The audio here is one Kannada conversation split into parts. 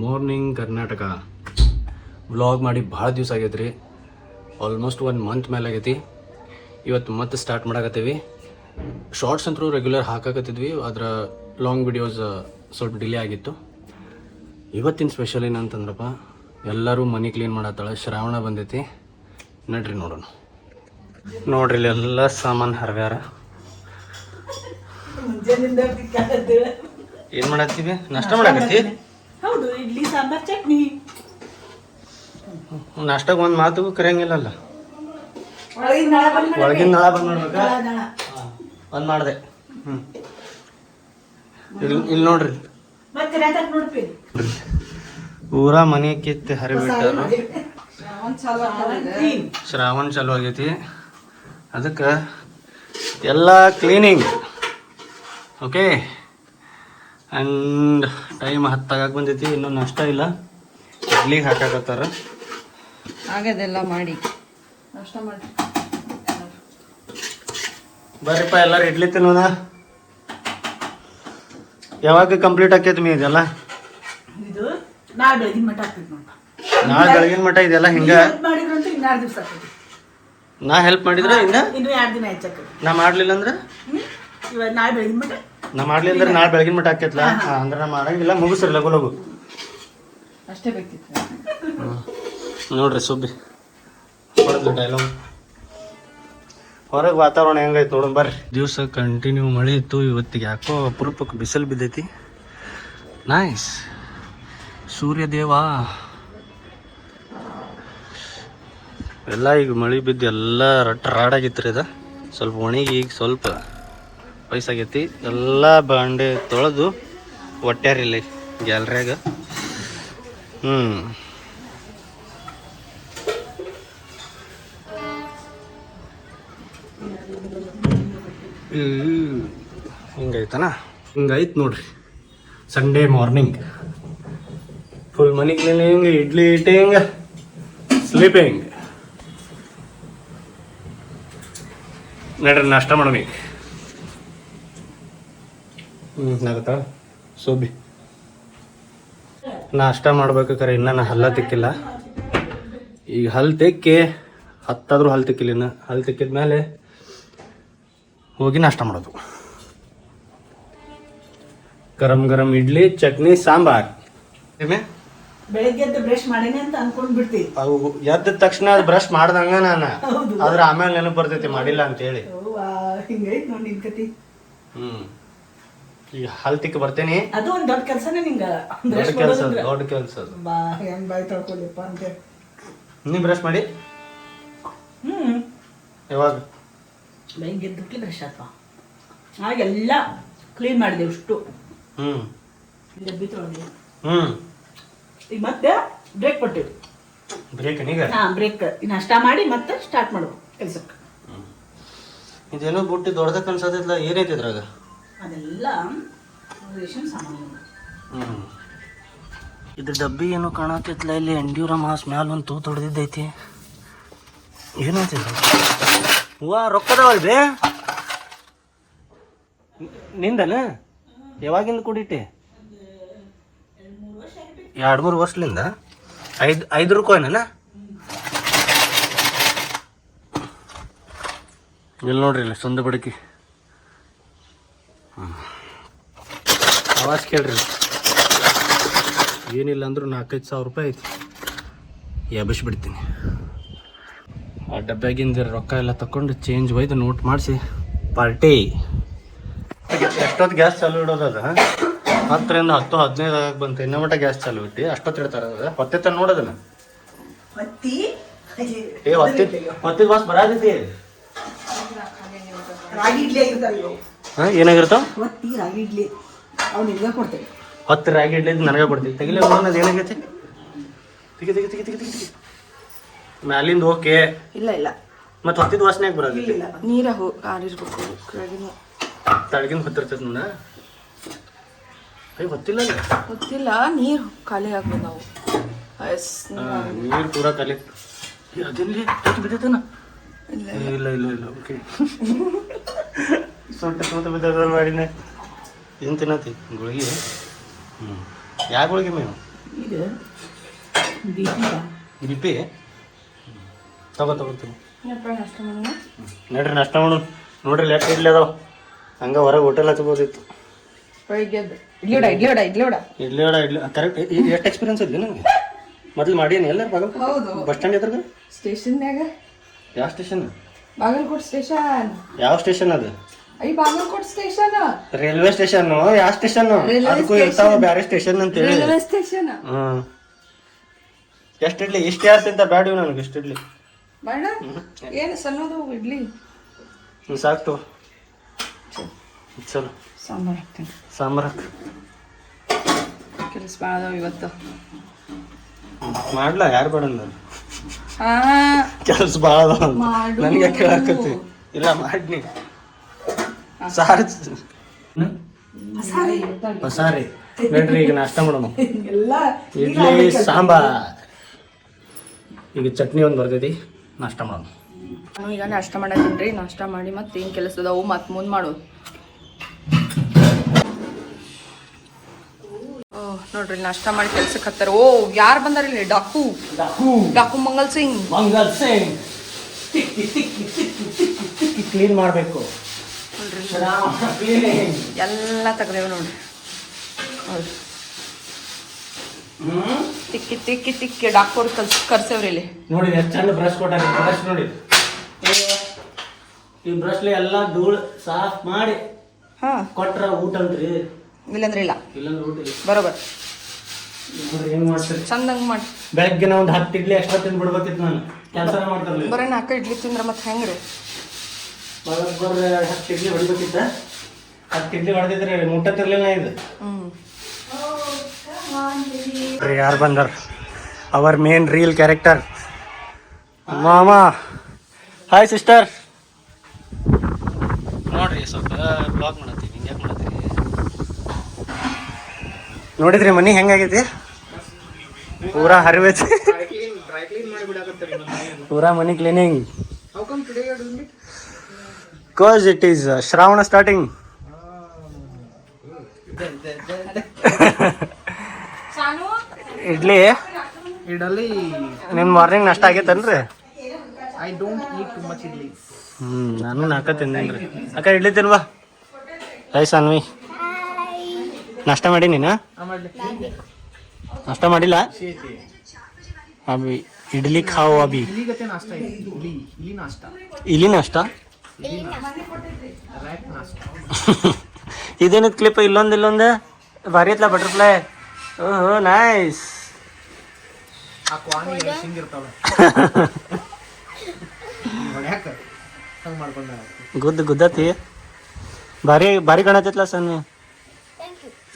ಮಾರ್ನಿಂಗ್ ಕರ್ನಾಟಕ ವ್ಲಾಗ್ ಮಾಡಿ ಭಾಳ ದಿವಸ ಆಗೈತೆ ರೀ. ಆಲ್ಮೋಸ್ಟ್ 1 ಮಂತ್ ಮೇಲೆ ಆಗೈತಿ. ಇವತ್ತು ಮತ್ತೆ ಸ್ಟಾರ್ಟ್ ಮಾಡಕತ್ತೀವಿ. ಶಾರ್ಟ್ಸ್ ಅಂತೂ ರೆಗ್ಯುಲರ್ ಹಾಕಕತ್ತಿದ್ವಿ, ಅದರ ಲಾಂಗ್ ವಿಡಿಯೋಸ್ ಸ್ವಲ್ಪ ಡಿಲೇ ಆಗಿತ್ತು. ಇವತ್ತಿನ ಸ್ಪೆಷಲ್ ಏನಂತಂದ್ರಪ್ಪ, ಎಲ್ಲರೂ ಮನೆ ಕ್ಲೀನ್ ಮಾಡತ್ತಾಳೆ. ಶ್ರಾವಣ ಬಂದೈತಿ, ನಡ್ರಿ ನೋಡೋಣ. ನೋಡ್ರಿ ಇಲ್ಲಿ ಎಲ್ಲ ಸಾಮಾನು ಹರವ್ಯಾರ. ಏನು ಮಾಡತ್ತೀವಿ? ನಾಷ್ಟ ಮಾಡಕತ್ತಿ? ಹೌದು, ಇಡ್ಲಿ ಸಾಂಬಾರ್ ಚಟ್ನಿ. ನಾಷ್ಟಾಗ ಒಂದು ಮಾತು ಕರೆಯಂಗಿಲ್ಲಲ್ಲ. ಒಳಗಿನ ನಳ ಬಂದ್ ಮಾಡ್ಬೇಕಾ? ಬಂದ್ ಮಾಡಿದೆ. ಇಲ್ಲಿ ನೋಡ್ರಿ, ಪೂರಾ ಮನೆ ಕಿತ್ತು ಹರಿಬಿಟ್ಟಾರ. ಶ್ರಾವಣ ಚಾಲು ಆಗೈತಿ, ಅದಕ್ಕೆ ಎಲ್ಲ ಕ್ಲೀನಿಂಗ್. ಓಕೆ, ಆ್ಯಂಡ್ ಟೈಮ್ 10 ಬಂದೈತಿ. ಇನ್ನೂ ನಾಷ್ಟ ಇಲ್ಲ, ಇಡ್ಲಿಗೆ ಹಾಕಾಕತ್ತಾರ. ಆಗದೆಲ್ಲ ಮಾಡಿ ನಾಷ್ಟ ಮಾಡಿ ಬರ್ರಿಪ್ಪ ಎಲ್ಲರೂ ಇಡ್ಲಿ ತಿನ್ನೋಣ. ಯಾವಾಗ ಕಂಪ್ಲೀಟ್ ಆಕೈತಿ ಮೀ ಇದೆಲ್ಲ? ಇದು ನಾಳೆ ಬೆಳಗಿನ ಮಟ್ಟ ಆಗ್ತೈತಿ ನೋಡ. ನಾಳೆ ಬೆಳಗಿನ ಮಟ್ಟ ಇದೆಲ್ಲ ಹಿಂಗ ಮಾಡಿದ್ರಂತೂ ಇನ್ನು 2 ದಿವಸ ಆಗ್ತೈತಿ. ನಾ ಹೆಲ್ಪ್ ಮಾಡಿದ್ರೆ ಇನ್ನು 2 ದಿನ ಹೆಚ್ಚಾಕೈತಿ. ನಾ ಮಾಡ್ಲಿಲ್ಲ ಅಂದ್ರೆ ಇವಾಗ ನಾಳೆ ಬೆಳಗಿನ ಮಟ್ಟ ನಾ ಮಾಡ್ಲಿಲ್ಲ ಅಂದ್ರೆ ನಾಳೆ ಬೆಳಗಿನ ಮಟ್ಟ ಆಕೈತ್ಲ. ಅಂದ್ರೆ ನಾ ಮಾಡಂಗಿಲ್ಲ, ಮುಗಿಸ್ರಿ ಲಗು ಲಗು ಅಷ್ಟೇ ಬೇಕಿತ್ತು. ನೋಡ್ರಿ ಸುಬ್ಬಿ ಹೊಡೆದು ಡೈಲಾಗ್. ಹೊರಗೆ ವಾತಾವರಣ ಹೆಂಗೈತೆ ನೋಡೋಣ ಬರ್ರಿ. ದಿವಸ ಕಂಟಿನ್ಯೂ ಮಳೆ ಇತ್ತು, ಇವತ್ತಿಗೆ ಯಾಕೋ ಅಪರೂಪಕ್ಕೆ ಬಿಸಿಲು ಬಿದ್ದೈತಿ. ನೈಸ್. ಸೂರ್ಯದೇವ ಎಲ್ಲ ಈಗ ಮಳೆ ಬಿದ್ದು ಎಲ್ಲ ರಾಡಾಗಿತ್ತು. ಇದು ಸ್ವಲ್ಪ ಒಣಗಿ ಈಗ ಸ್ವಲ್ಪ ವಯಸ್ಸಾಗೈತಿ. ಎಲ್ಲ ಬಾಂಡೆ ತೊಳೆದು ಒಟ್ಟ್ಯಾರಿಲ್ಲ ಗ್ಯಾಲ್ರಿಯಾಗ. ಹಿಂಗೈತನ, ಹಿಂಗೈತೆ ನೋಡ್ರಿ. ಸಂಡೇ ಮಾರ್ನಿಂಗ್ ಫುಲ್ ಮನಿ ಕ್ಲೀನಿಂಗ್, ಇಡ್ಲಿ ಈಟಿಂಗ್, ಸ್ಲೀಪಿಂಗ್. ನಡ್ರಿ ನಾಷ್ಟ ಮಾಡೋಣ. ನಾಗತ್ತ ಸೋಬಿ ನಾಷ್ಟ ಮಾಡ್ಬೇಕಾರೆ ಇನ್ನ ನಾ ಹಲ್ಲ ತಿಕ್ಕಿಲ್ಲ. ಈಗ ಹಲ್ ತೆಕ್ಕಿ 10 ಹಲ್ ತಿಕ್ಕಿಲ್ಲ. ಇನ್ನು ಹಲ್ ತಿಕ್ಕಿದ್ಮೇಲೆ ಹೋಗಿ ನಾಷ್ಟ ಮಾಡೋದು. ಗರಂ ಗರಂ ಇಡ್ಲಿ, ಚಟ್ನಿ, ಸಾಂಬಾರ್. ಬೆಳಗ್ಗೆ ಎದ್ದು ಬ್ರಷ್ ಮಾಡೇನೆ ಅಂತ ಅನ್ಕೊಂಡ್ ಬಿಡ್ತೀವಿ. ಅವು ಎದ್ದ ತಕ್ಷಣ ಬ್ರಷ್ ಮಾಡ್ದಂಗ ನಾನು, ಆದ್ರೆ ಆಮೇಲೆ ನೆನಪು ಬರ್ತೈತಿ ಮಾಡಿಲ್ಲ ಅಂತ ಹೇಳಿ. ಹಿಂಗೈತ್ ನೋಡಿ ನಿನ್ ಕತಿ. ಈಗ ಹಲ್ ತಿಕ್ಕ ಬರ್ತೇನಿ. ಅದು ಒಂದ್ ದೊಡ್ಡ ಕೆಲ್ಸನೇ ನಿಂಗ. ದೊಡ್ಡ ಕೆಲ್ಸ. ಹೆಂಗ್ ಬಾಯ್ ತೊಳ್ಕೊಲಿಪ್ಪ ಅಂತ. ನೀ ಬ್ರಷ್ ಮಾಡಿ ಯಾವಾಗ? ಬೆಳಗ್ಗೆ ಎದ್ದಕ್ಕೆ ಬ್ರಷ್ ಆತ್ವ, ಆಗೆಲ್ಲ ಕ್ಲೀನ್ ಮಾಡಿದೆ ಅಷ್ಟು. ಡಬ್ಬಿ ತೊಳೆದೆ. ಈಗ ಮತ್ತೆ ಬ್ರೇಕ್ ಕೊಟ್ಟಿವಿ. ಬ್ರೇಕ್ ಈಗ? ಬ್ರೇಕ್. ನಾಷ್ಟ ಮಾಡಿ ಮತ್ತೆ ಸ್ಟಾರ್ಟ್ ಮಾಡುವ ಕೆಲ್ಸಕ್ಕೆ. ಇದೇನೋ ಬುಟ್ಟಿ ದೊಡ್ಡದ ಅನ್ಸತ್ತಿಲ್ಲ, ಏನೈತಿ ಇದ್ರಾಗ? ಅದೆಲ್ಲ ರೇಷನ್ ಸಾಮಾನು. ಇದ್ರ ಡಬ್ಬಿ ಏನೋ ಕಾಣತ್ತಿತ್ಲ. ಇಲ್ಲಿ ಎಂಡ್ಯೂರ ಮಾಸ್ ಮ್ಯಾಲ ಒಂದು ತೂತು ಹೊಡೆದಿದ್ದೈತಿ. ಏನೈತಿ? ಹೂವ ರೊಕ್ಕದವಲ್ ಬೇ ನಿಂದನ? ಯಾವಾಗಿಂದ ಕೂಡಿಟ್ಟೆ? 2-3 ವರ್ಷಲಿಂದ. 5 ರೂಪಾಯಿನ? ಇಲ್ಲಿ ನೋಡ್ರಿ, ಇಲ್ಲ ಸೊಂದ ಬಡಕಿ ಆವಾಜ್ ಕೇಳ್ರಿ. ಏನಿಲ್ಲ ಅಂದ್ರೂ 4-5 ಸಾವಿರ ರೂಪಾಯಿ ಐತಿ. ಎಬ್ಬಿಸ್ಬಿಡ್ತೀನಿ. ಆ ಡಬ್ಬ್ಯಾಗಿಂದ ರೊಕ್ಕ ಎಲ್ಲ ತಗೊಂಡು ಚೇಂಜ್ ಒಯ್ದು ನೋಟ್ ಮಾಡಿಸಿ ಪಾರ್ಟಿ. ಎಷ್ಟೊತ್ತು ಗ್ಯಾಸ್ ಚಾಲು ಇಡೋದದ? 10ರಿಂದ 10-15 ಆಗಕ್ಕೆ ಬಂತು. ಇನ್ನೂ ಮಟ್ಟ ಗ್ಯಾಸ್ ಚಾಲು ಇಟ್ಟು ಅಷ್ಟೊತ್ತು ಇಡ್ತಾರ. ಹೊತ್ತೆ ನೋಡೋದನ್ನ ಹೊತ್ತಿದ ವಾಸ್ ಬರಾದೈತಿ. ಏನಾಗಿರ್ತಾವ? ಹೊತ್ತು ರಾಗಿ ಇಡ್ಲಿ ನನಗೆ ಕೊಡ್ತೀವಿ. ತೆಗಿಲಿ ಅನ್ನೋದು ಏನಾಗೈತಿ? ತೆಗಿ ತೆಗಿ ತೆಗಿ ತೆಗಿ ತೆಗಿ ಮ್ಯಾಲಿಂದ ಓಕೆ. ಇಲ್ಲ ಇಲ್ಲ, ಮತ್ತೆ ಹೊತ್ತಿದ ವಾಸನೆ ಬರೋದಿಲ್ಲ. ನೀರ ಆರಿರ್ಬೇಕು. ತಳಗಿಂದ ಹೊತ್ತಿರ್ತೈತಿ ನೋಡ. ಹೊತ್ತಿಲ್ಲ ಗೊತ್ತಿಲ್ಲ, ನೀರು ಖಾಲಿ ಆಗ್ಬೋದು ನಾವು. ನೀರು ಪೂರಾ ಖಾಲಿ. ಅದೇನ್ರಿ ಬಿದ್ದೈತನ? ಇಲ್ಲ ಇಲ್ಲ ಇಲ್ಲ. ಓಕೆ, ಸೊಟ್ಟ ಬಿದ್ದ ಮಾಡಿನ. ಏನು ತಿನ್ನತಿ ಗುಳಿಗೆ? ಯಾವ ಗುಳಿಗೆ ಮೇವು? ಇದು ದೀಪ ಬಿ ತಗೋ ನೋಡ್ರಿ ನಾಷ್ಟ ಮಾಡೋಣ. ನೋಡ್ರಿ ಲೆಫ್ಟ್ ಇಡ್ಲಿ ಅದಾವ ಹಂಗೆ ಹೊರಗೆ ಹೋಟೆಲ್ ಹಚ್ಬೋದಿತ್ತು. ಇಡ್ಲಿ ಕರೆಕ್ಟ್. ಎಷ್ಟು ಎಕ್ಸ್ಪೀರಿಯನ್ಸ್ ಇದ್ಲಿ ನನಗೆ ಮೊದಲು ಮಾಡೀನಿ ಎಲ್ಲ ಬಸ್ ಸ್ಟ್ಯಾಂಡ್ ಎದ್ರಾಗ ಸ್ಟೇಷನ್ಯಾಗ. ಯಾವ ಸ್ಟೇಷನ್? ಬಾಗಲಕೋಟ್ ಸ್ಟೇಷನ್. ಯಾವ ಸ್ಟೇಷನ್ ಅದು? ಬಾಗಲಕೋಟ್ ಸ್ಟೇಷನ್. Railway station. ಯಾವ ಸ್ಟೇಷನ್? ಅದಕ್ಕೂ ಇರ್ತಾವ ಬೇರೆ ಸ್ಟೇಷನ್ ಅಂತ ಹೇಳಿ. Railway station. ಹ್ಮ್. ಎಷ್ಟು ಇಡ್ಲಿ? ಇಷ್ಟು ಯಾರು ತಿಂತ ಬ್ಯಾಡ ಇವ್ ನನಗೆ ಇಷ್ಟು ಇಡ್ಲಿ ಬೇಡ. ಏನು ಸಣ್ಣದು ಇಡ್ಲಿ ಸಾಕ್ತು. ಚಲೋ ಸಾಂಬಾರು ಹಾಕ್ತೀನಿ. ಸಾಂಬಾರು ಹಾಕು. ಕೆಲಸ ಭಾಳ ಅದಾವ ಇವತ್ತು. ಮಾಡ್ಲಾ? ಯಾರು ಬೇಡ ನಾನು ಹಾ ಕೆಲಸ ಭಾಳ ಅದಾವ ನನಗೆ ಕೇಳಾಕತ್ತಿ. ಇಲ್ಲ ಮಾಡ್ನಿ. ಸಾರು ಪಸಾರಿ ನೋಡ್ರಿ. ಈಗ ನಾಷ್ಟ ಮಾಡೋಣ. ಇಡ್ಲಿ ಸಾಂಬಾರ್. ಈಗ ಚಟ್ನಿ ಒಂದು ಬರ್ತೈತಿ. ನಾಷ್ಟ ಮಾಡೋಣ. ನಾನು ಈಗ ನಾಷ್ಟ ಮಾಡತ್ತೀನಿ ರೀ. ನಾಷ್ಟ ಮಾಡಿ ಮತ್ತೆ ಏನು ಕೆಲಸ ಅದಾವು ಮತ್ತೆ ಮುಂದೆ ಮಾಡೋದು. ನೋಡ್ರಿ ನಾಷ್ಟ ಮಾಡಿ ಕೆಲ್ಸಕ್ಕೆ ಹತ್ತಾರ. ಓ ಯಾರು ಬಂದಾರ ಇಲ್ಲಿ? ಡಾಕು ಮಂಗಲ್ ಸಿಂಗ್. ಕ್ಲೀನ್ ಮಾಡಬೇಕು ನೋಡ್ರಿ ಎಲ್ಲ ತೆಗ್ದೇವೆ ನೋಡ್ರಿ. ಹೌದು ತಿಕ್ಕಿ ಡಾಕ್ಟರ್ ಕರ್ಸೇವ್ರಿ ಇಲ್ಲಿ. ನೋಡಿ ಎಷ್ಟು ಚಂದ ಬ್ರಷ್ ಕೊಟ್ಟಾರ. ಬ್ರಷ್ ನೋಡಿ, ಈ ಬ್ರಷ್ಲಿ ಎಲ್ಲ ಧೂಳು ಸಾಫ್ ಮಾಡಿ ಕೊಟ್ರ ಊಟ ಅಂತ್ರಿ. ಇಲ್ಲಂದ್ರೆ ಇಲ್ಲ, ಇಲ್ಲಂದ್ರೆ ಊಟ ಇಲ್ಲ. ಬರೋಬರ್. ಹೆಂಗ್ ಮಾಡ್ತೀರಿ? ಚಂದಂಗ್ ಮಾಡಿ. ಬೆಳಗ್ಗೆ ಒಂದು 10 ಇಡ್ಲಿ ಎಕ್ಸ್ಟ್ರಾ ತಿಂದು ಬಿಡ್ಬೇಕಿತ್ತು. ನಾನು ಕೆಲಸ ಮಾಡ್ತಾರಲ್ಲ ಬರೀ 4 ಇಡ್ಲಿ ತಿಂದ್ರೆ ಮತ್ತೆ ಹೆಂಗ್ರಿ? 10 ಇಡ್ಲಿ ಹೊಡಿಬೇಕಿತ್ತ. 10 ಇಡ್ಲಿ ಹೊಡೆದಿದ್ರೆ ಮುಟ್ಟತಿರ್ಲಿಲ್ಲ ಇದು. ಯಾರು ಬಂದಾರ? ಅವರ್ ಮೇನ್ ರೀಲ್ ಕ್ಯಾರೆಕ್ಟರ್ ಮಾಮಾ. Hi sister. ನೋಡ್ರಿ ಸ್ವಲ್ಪ ಬ್ಲಾಗ್ ಮಾಡತ್ತೀವಿ. ಹಿಂಗೆ ಯಾಕೆ ಮಾಡತ್ತೀವಿ? ನೋಡಿದ್ರಿ ಮನಿ ಹೆಂಗಾಗೈತಿ? ಪೂರಾ ಹರಿವೈತಿ. ಪೂರಾ ಮನಿ cleaning. Cause it is Shravana starting. Idli ನಿಮ್ ಮಾರ್ನಿಂಗ್ ನಾಷ್ಟ ಆಗೈತನ್ರಿ? I don't eat too much idli. ನಾನು 4 ತಿಂದೇನ್ರಿ. ಅಕ್ಕ ಇಡ್ಲಿ ತಿನ್ವಾ? ಹಾಯ್ ಸಾನ್ವಿ. ನಾಷ್ಟ ಮಾಡಿ ನೀನು? ನಾಷ್ಟ ಮಾಡಿಲ್ಲ? ಅಭಿ ಇಡ್ಲಿ ಖಾओ ಅಭಿ. ಇಲಿ ನಾಷ್ಟ. ಇದೇನದ ಕ್ಲಿಪ್? ಇಲ್ಲೊಂದು ಭಾರಿ ಐತ್ಲ ಬಟರ್ಫ್ಲೈ. ಓಹೋ ನೈಸ್. ಗುದ್ದತಿ ಭಾರಿ ಭಾರಿ ಕಾಣತೈತ್ಲ ಸಣ್ಣ.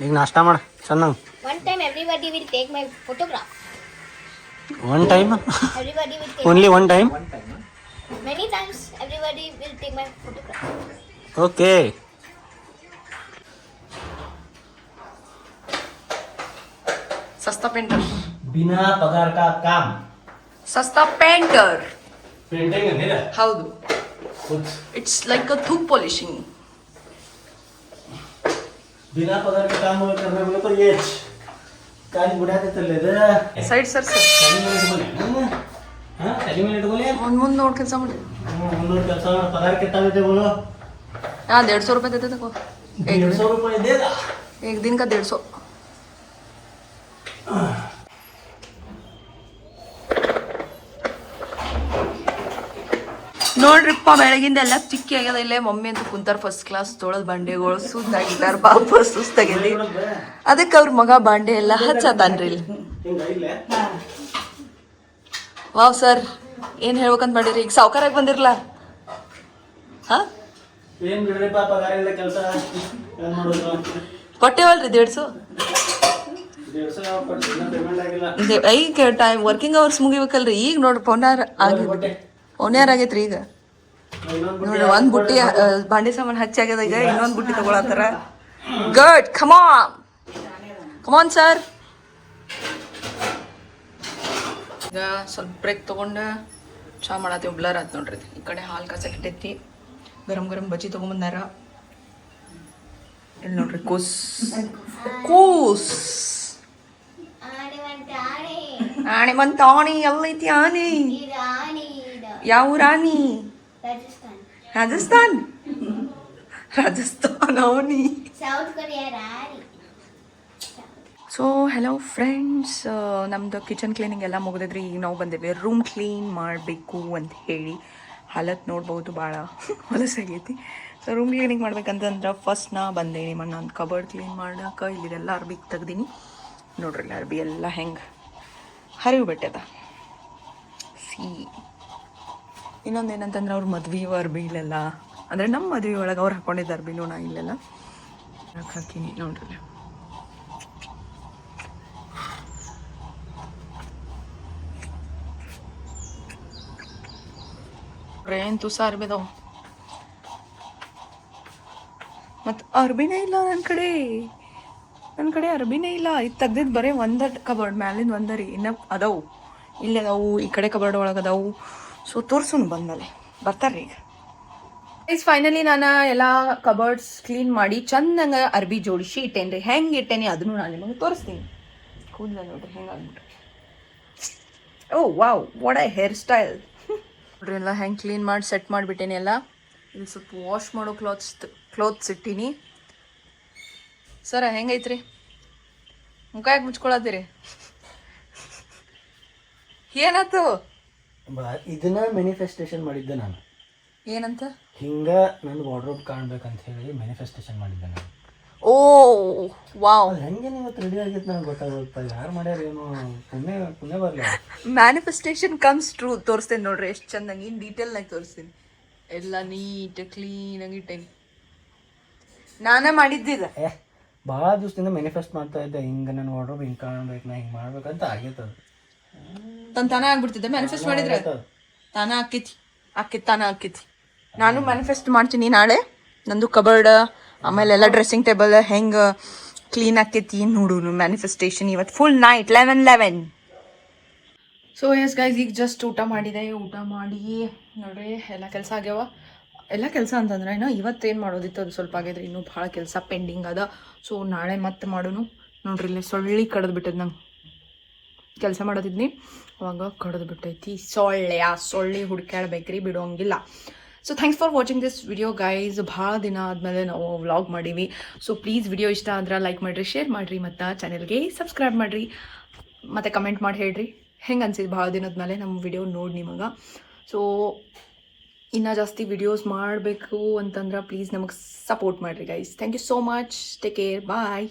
ಈಗ ನಾಷ್ಟ ಮಾಡ ಚೆನ್ನಾಗಿ. One time everybody will take my photograph. One time? Everybody will take. Only one time? Many times everybody will take my photograph. Okay. सस्ता पेंटर. बिना पगार का काम. सस्ता पेंटर. पेंटिंग है ಹೌದು. खुद. It's like a thug polishing. बिना पगार का काम करने बोले तो ये काली बुढ़ा देते ले दे. Side sir sir. हाँ एलिमिनेट बोले. ಮುಂದೆ ನೋಡಿ ಕೆಲಸ ಮಾಡಿ. उन्होंने कैसा पगार कितना देते बोलो? हाँ 150 रुपये देते थे को. 150 रुपये देगा. एक दिन का 150. ನೋಡ್ರಿಪ್ಪ ಬೆಳಗಿಂದ ಎಲ್ಲ ತಿಕ್ಕಿ ಆಗ್ಯದ. ಇಲ್ಲೇ ಮಮ್ಮಿ ಅಂತ ಕುಂತಾರ ಫಸ್ಟ್ ಕ್ಲಾಸ್ ತೊಳೆದ್ ಬಂಡೆಗಳು ಸುದ್ದಾಗಿದ್ದಾರ. ಪಾಪ ಸುಸ್ತಾಗ್ಯದಿ. ಅದಕ್ಕೆ ಅವ್ರ ಮಗ ಬಾಂಡೆ ಎಲ್ಲ ಹಚ್ಚತಾನ್ರಿ ಇಲ್ಲಿ. ವಾವ್ ಸರ್, ಏನ್ ಹೇಳ್ಬೇಕಂತ ಮಾಡಿರಿ? ಈಗ ಸಾವ್ಕಾರಾಗಿ ಬಂದಿರಲ್ಲ. ಹಾ ಏನ್ ಬಿಡ್ರಿಪ್ಪ ಪಗಾರ ಇಲ್ಲ ಕೆಲಸ ಏನ್ ಮಾಡೋದು? ಕೊಟ್ಟೇವಲ್ರಿ 150. 150 ಯಾವ ಕೊಟ್ಟಿಲ್ಲ, ಪೇಮೆಂಟ್ ಆಗಿಲ್ಲ. ಈಗ ಟೈಮ್ ವರ್ಕಿಂಗ್ ಅವರ್ಸ್ ಮುಗಿಬೇಕಲ್ರಿ. ಈಗ ನೋಡ್ರಿ ಪೌನ್ಯಾರ್ ಆಗೈತ್ರಿ. ಈಗ ನೋಡ್ರಿ ಒಂದ್ ಬುಟ್ಟಿ ಬಾಂಡೆ ಸಾಮಾನು ಹಚ್ಚಾಗ್ಯದ. ಈಗ ಇನ್ನೊಂದ್ ಬುಟ್ಟಿ ತಗೊಳತ್ತಾರ. Good, come on sir. ಈಗ ಸ್ವಲ್ಪ ಬ್ರೇಕ್ ತಗೊಂಡ ಚಾ ಮಾಡತ್ತೀವಿ. ಬ್ಲರ್ ಆತ್ ನೋಡ್ರಿ. ಈ ಕಡೆ ಹಾಲು ಕಾಸಕ್ಕಿಟ್ಟೈತಿ. ಗರಂ ಗರಂ ಬಜ್ಜಿ ತಗೊಂಬಂದಾರ. ಇಲ್ಲಿ ನೋಡ್ರಿ ಕೂಸ್. ಆನೆ ಬಂತ ಆನೆ ಎಲ್ಲೈತಿ ಆನೆ Irani. ಯಾವ ರಾಣಿ Rajasthan. ರಾಜಸ್ಥಾನ್ ರಾಜಸ್ಥಾನ್ ಆನಿ South Korea Rani. So hello friends, ನಮ್ಮದು ಕಿಚನ್ ಕ್ಲೀನಿಂಗ್ ಎಲ್ಲ ಮುಗಿದಿದ್ರಿ. ಈಗ ನಾವು ಬಂದೇವೆ ರೂಮ್ ಕ್ಲೀನ್ ಮಾಡಬೇಕು ಅಂತ ಹೇಳಿ. ಹಾಲತ್ ನೋಡ್ಬೋದು ಭಾಳ ಹೊಲಸಾಗೈತಿ. ಸೊ ರೂಮ್ ಕ್ಲೀನಿಂಗ್ ಮಾಡ್ಬೇಕಂತಂದ್ರೆ ಫಸ್ಟ್ ನಾ ಬಂದೇನಿ ನಾನು ಕಬರ್ಡ್ ಕ್ಲೀನ್ ಮಾಡೋಕೆ. ಇಲ್ಲಿದೆಲ್ಲ ಅರ್ಬಿ ತೆಗ್ದೀನಿ ನೋಡ್ರಿ. ಅರ್ಬಿ ಎಲ್ಲ ಹೆಂಗೆ ಹರಿವು ಬಿಟ್ಟದ. ಇನ್ನೊಂದು ಏನಂತಂದ್ರೆ ಅವ್ರ ಮದ್ವೆ ಅರ್ಬಿ ಇಲ್ಲೆಲ್ಲ, ಅಂದರೆ ನಮ್ಮ ಮದ್ವೆ ಒಳಗೆ ಅವ್ರು ಹಾಕೊಂಡಿದ್ದ ಅರ್ಬಿನೂ ನಾ ಇಲ್ಲೆಲ್ಲ ಹಾಕೀನಿ ನೋಡ್ರಿ. ಏನು ತುಸ ಅರ್ಬಿದಾವ ಮತ್ತು ಅರ್ಬಿನೇ ಇಲ್ಲ ನನ್ನ ಕಡೆ ಅರ್ಬಿನೇ ಇಲ್ಲ. ಇದು ತೆಗ್ದಿದ್ದು ಬರೀ ಒಂದ ಕಬರ್ಡ್ ಮ್ಯಾಲಿಂದ ಒಂದರಿ, ಇನ್ನು ಅದಾವು ಇಲ್ಲೇ ಅದಾವು, ಈ ಕಡೆ ಕಬರ್ಡ್ ಒಳಗೆ ಅದಾವು. ಸೊ ತೋರ್ಸುನು ಬಂದಮೇಲೆ ಬರ್ತಾರ್ರಿ ಈಗ. ಗೈಸ್ ಫೈನಲಿ ನಾನು ಎಲ್ಲ ಕಬರ್ಡ್ಸ್ ಕ್ಲೀನ್ ಮಾಡಿ ಚಂದಂಗೆ ಅರ್ಬಿ ಜೋಡಿಸಿ ಇಟ್ಟೇನಿ ರೀ. ಹೆಂಗೆ ಇಟ್ಟೇನಿ ಅದನ್ನು ನಾನು ನಿಮಗೆ ತೋರಿಸ್ತೀನಿ. ಕೂದಲ ನೋಡ್ರಿ ಹೆಂಗೆ ಆಗ್ಬಿಟ್ರಿ. Oh wow, what a hair style ನೋಡ್ರಿ. ಎಲ್ಲ ಹೆಂಗೆ ಕ್ಲೀನ್ ಮಾಡಿ ಸೆಟ್ ಮಾಡಿಬಿಟ್ಟೇನಿ ಎಲ್ಲ. ಇಲ್ಲಿ ಸ್ವಲ್ಪ ವಾಶ್ ಮಾಡೋ ಕ್ಲೋತ್ಸ್ ಇಟ್ಟೀನಿ. ಸರ ಹೆಂಗೈತ್ರಿ? ಮುಖ ಯಾಕೆ ಮುಚ್ಕೊಳತ್ತೀರಿ? ಏನಾಯ್ತು? ಇದನ್ನ ಮ್ಯಾನಿಫೆಸ್ಟೇಷನ್ ಮಾಡಿದ್ದೆ ನಾನು. ಏನಂತ? ಹಿಂಗ ನನ್ನ ವಾರ್ಡ್ರೋಬ್ ಕಾಣ್ಬೇಕಂತ ಹೇಳಿ ಮ್ಯಾನಿಫೆಸ್ಟೇಷನ್ ಮಾಡಿದ್ದೆ ನಾನು. ಓ ವಾವ್, ಹೆಂಗೆ ಇವತ್ತು ರೆಡಿ ಆಗಿತ್ತು ನನಗೆ ಗೊತ್ತಾಗುತ್ತೆ. ಯಾರು ಮಾಡ್ಯಾರ ಏನು ಪುಣ್ಯ ಬರಲ್ಲ. Manifestation comes true. ತೋರಿಸ್ತೇನೆ ನೋಡ್ರಿ ಎಷ್ಟು ಚಂದಾಗಿ ಇನ್ನು ಡೀಟೇಲ್ನಾಗ ತೋರಿಸ್ತೀನಿ. ಎಲ್ಲ ನೀಟ್ ಕ್ಲೀನಾಗಿ ಇಟ್ಟೇನಿ. ನಾನೇ ಮಾಡಿದ್ದಿಲ್ಲ. ಭಾಳ ದಿವಸದಿಂದ ಮ್ಯಾನಿಫೆಸ್ಟ್ ಮಾಡ್ತಾ ಇದ್ದೆ, ಹಿಂಗೆ ನನ್ನ ವಾರ್ಡ್ರೋಬ್ ಹಿಂಗೆ ಕಾಣ್ಬೇಕು, ನಾ ಹಿಂಗೆ ಮಾಡ್ಬೇಕಂತ ಆಗೈತೆ. ತಾನೇ ಆಗ್ಬಿಡ್ತಿದ್ದೆ. ಮ್ಯಾನಿಫೆಸ್ಟ್ ಮಾಡಿದ್ರೆ ತಾನೇ ಆಕ್ಕೈತಿ. ನಾನು ಮ್ಯಾನಿಫೆಸ್ಟ್ ಮಾಡ್ತೀನಿ ನಾಳೆ. ನಂದು ಕಬರ್ಡ್ ಆಮೇಲೆ ಎಲ್ಲ ಡ್ರೆಸ್ಸಿಂಗ್ ಟೇಬಲ್ ಹೆಂಗೆ ಕ್ಲೀನ್ ಆಕ್ಕೈತಿ ನೋಡು. ಮ್ಯಾನಿಫೆಸ್ಟೇಷನ್ ಇವತ್ತು full night 11. So yes guys, ಈಗ ಜಸ್ಟ್ ಊಟ ಮಾಡಿದೆ. ಊಟ ಮಾಡಿ ನೋಡ್ರಿ ಎಲ್ಲ ಕೆಲಸ ಆಗ್ಯಾವ. ಎಲ್ಲ ಕೆಲಸ ಅಂತಂದ್ರೆ ಇನ್ನು ಇವತ್ತೇನು ಮಾಡೋದಿತ್ತು ಅದು ಸ್ವಲ್ಪ ಆಗೈತ್ರಿ. ಇನ್ನೂ ಭಾಳ ಕೆಲಸ ಪೆಂಡಿಂಗ್ ಅದ. ಸೊ ನಾಳೆ ಮತ್ತೆ ಮಾಡೋನು. ನೋಡ್ರಿ ಇಲ್ಲಿ ಸೊಳ್ಳಿ ಕಡ್ದು ಬಿಟ್ಟದ. ನಂಗೆ ಕೆಲಸ ಮಾಡೋದಿದ್ನಿ ಅವಾಗ ಕಡ್ದು ಬಿಟ್ಟೈತಿ ಸೊಳ್ಳೆ. ಆ ಸೊಳ್ಳಿ ಹುಡ್ಕ್ಯಾಡ್ಬೇಕ್ರಿ, ಬಿಡೋಂಗಿಲ್ಲ. So thanks for watching this video guys. ಭಾಳ ದಿನ ಆದಮೇಲೆ ನಾವು ವ್ಲಾಗ್ ಮಾಡೀವಿ. ಸೊ ಪ್ಲೀಸ್ ವಿಡಿಯೋ ಇಷ್ಟ ಆದ್ರೆ ಲೈಕ್ ಮಾಡಿರಿ, ಶೇರ್ ಮಾಡಿರಿ, ಮತ್ತು ಚಾನೆಲ್ಗೆ ಸಬ್ಸ್ಕ್ರೈಬ್ ಮಾಡಿರಿ, ಮತ್ತು ಕಮೆಂಟ್ ಮಾಡಿ ಹೇಳ್ರಿ ಹೆಂಗೆ ಅನ್ಸಿದ್ದು ಭಾಳ ದಿನದ ಮೇಲೆ ನಮ್ಮ ವಿಡಿಯೋ ನೋಡಿ ನಿಮಗೆ. ಸೊ ಇನ್ನೂ ಜಾಸ್ತಿ ವಿಡಿಯೋಸ್ ಮಾಡಬೇಕು ಅಂತಂದ್ರೆ ಪ್ಲೀಸ್ ನಮಗೆ ಸಪೋರ್ಟ್ ಮಾಡಿರಿ guys. Thank you so much. Take care, bye.